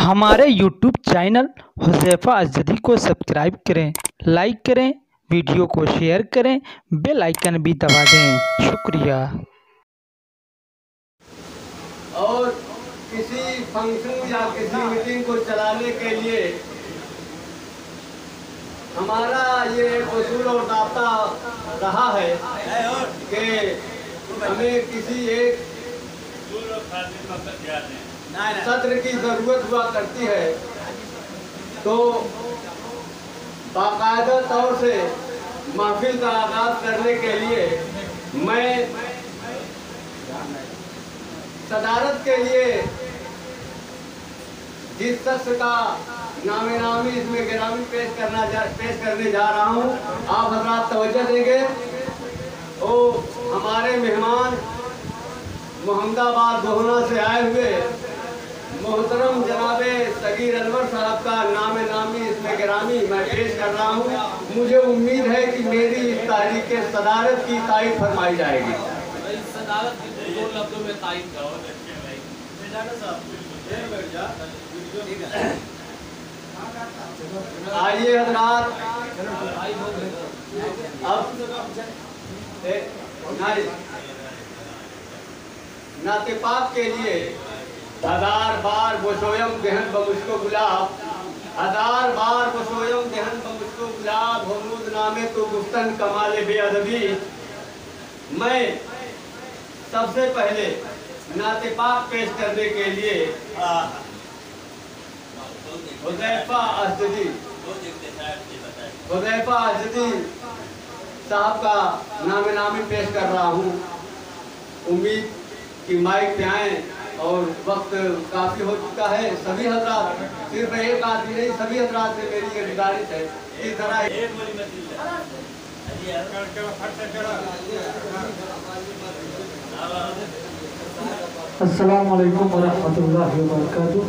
हमारे YouTube channel Huzaifa अज़दी को subscribe करें, लाइक करें, वीडियो को शेयर करें, बेल आइकन भी दबा दें। शुक्रिया। और किसी फंक्शन या किसी मीटिंग को चलाने के लिए हमारा ये उसूल और दाता रहा है कि हमें किसी एक सत्र की ज़रूरत हुआ करती है तो बाकायदा तौर से महफिल का आगाज़ करने के लिए मैं सदारत के लिए जिस शख्स का नामी इसमें गिरामी पेश करने जा रहा हूँ, आप हज़रात तवज्जो देंगे। वो हमारे मेहमान मोहम्मदाबाद दोहना से आए हुए मोहतरम जनाबे सगीर अनवर साहब का नामी इसमें गिरामी मैं पेश कर रहा हूँ। मुझे उम्मीद है कि मेरी इस तारीख के सदारत की तारीफ फरमाई जाएगी। आइए हज़रात, अब नाते पाक के लिए हजार बार बशोयम दहन बमुझको गुलाब, हजार बार बशोयम दहन बमुझको गुलाब, हमूद नामे तो गुफ्तन कमाले बेअदबी। मैं सबसे पहले नाते पाक पेश करने के लिए हुज़ैफ़ा अज़दी साहब का नामी पेश कर रहा हूँ। उम्मीद कि माइक पे आए और वक्त काफ़ी हो चुका है। सभी हज़रात, सिर्फ एक आदमी नहीं, सभी हज़रात से मेरी ये गुजारिश है इस तरह अस्सलामु अलैकुम वरहमतुल्लाहि वबरकातुहू।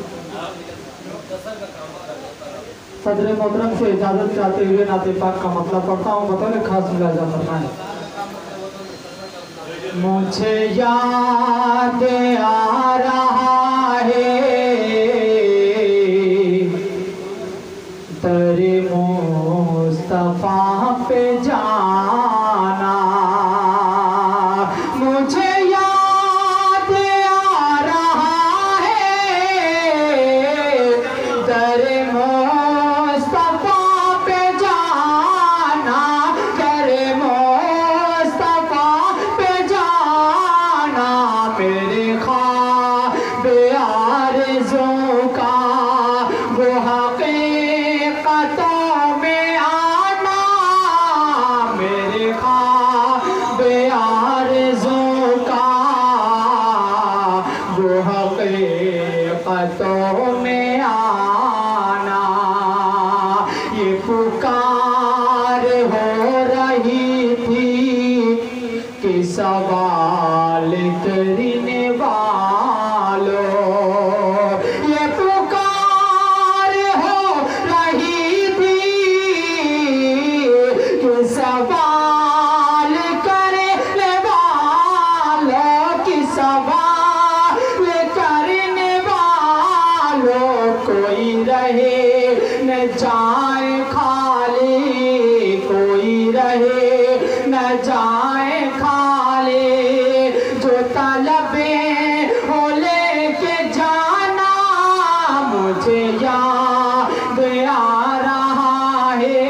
सदर मोहतरम से इजाज़त चाहते हुए नाते पाक का मतलब पढ़ता हूँ, बतौर खास मुलाजा फरमाएं। मुझे याद आ रहा है तेरे मुस्तफ़ा पे जाना, मुझे याद आ रहा है तेरे मुस्तफ़ा पे जाना, तेरे मुस्तफ़ा पे जाना, मेरे ख्वाब आरज़ू का वो हक़ीक़तों में आना, मेरे ख्वाब आरज़ू का वो हक़ीक़तों में आना। ये पुकार हो रही थी कि सवाल करने वालों, ये पुकार हो रही थी कि सवाल करने वालों, कि सवाल करने वालों, कोई रहे न जाए खाली, कोई रहे न जाए खाली, जो तलबे हो लेके जाना, मुझे याद आ रहा है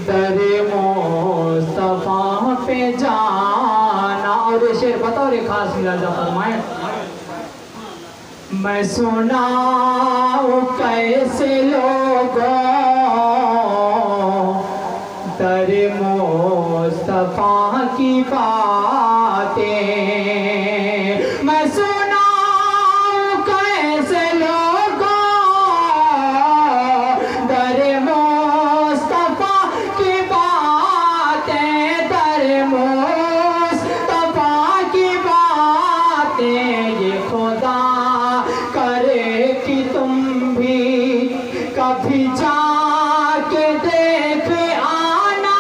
दरे मुस्तफ़ा पे जाना। और ये शेर बतौर खास मुलाजा फरमाएं। मैं सुनाऊं कैसे लोगों दरे मुस्तफ़ा की बातें, मैं सुनाऊं कैसे लोगों दरे मुस्तफ़ा की बातें, दरे मुस्तफ़ा की बातें। ये खुदा करे कि तुम भी कभी जाके देख आना,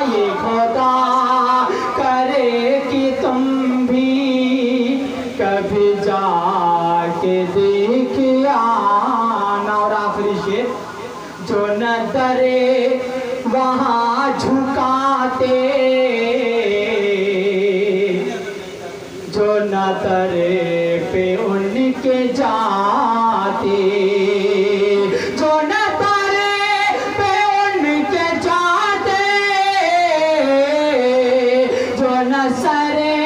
ये खुदा के देख पे उनके जाते, जो नज़ारे पे उनके जाते, जो नज़रे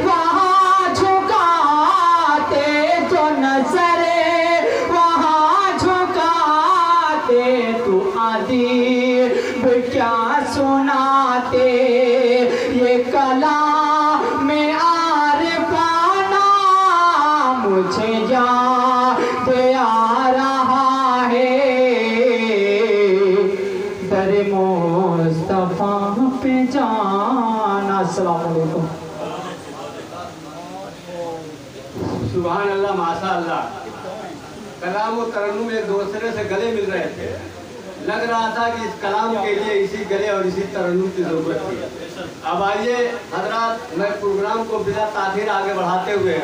वहाँ झुकाते, जो नज़रे वहाँ झुकाते, तू आदि क्या सुनाते, ये कलाम में आरिफाना मुझे याद आ रहा है, दर मुस्तफा पे जाना। अस्सलाम वालेकुम। सुभान अल्लाह, माशा अल्लाह। कलाम और तरन्नुम एक दूसरे से गले मिल रहे थे। लग रहा था कि इस कलाम के लिए इसी गले और इसी तरन्नुम की जरूरत थी। अब आइए हजरात, मैं प्रोग्राम को बिना ताखीर आगे बढ़ाते हुए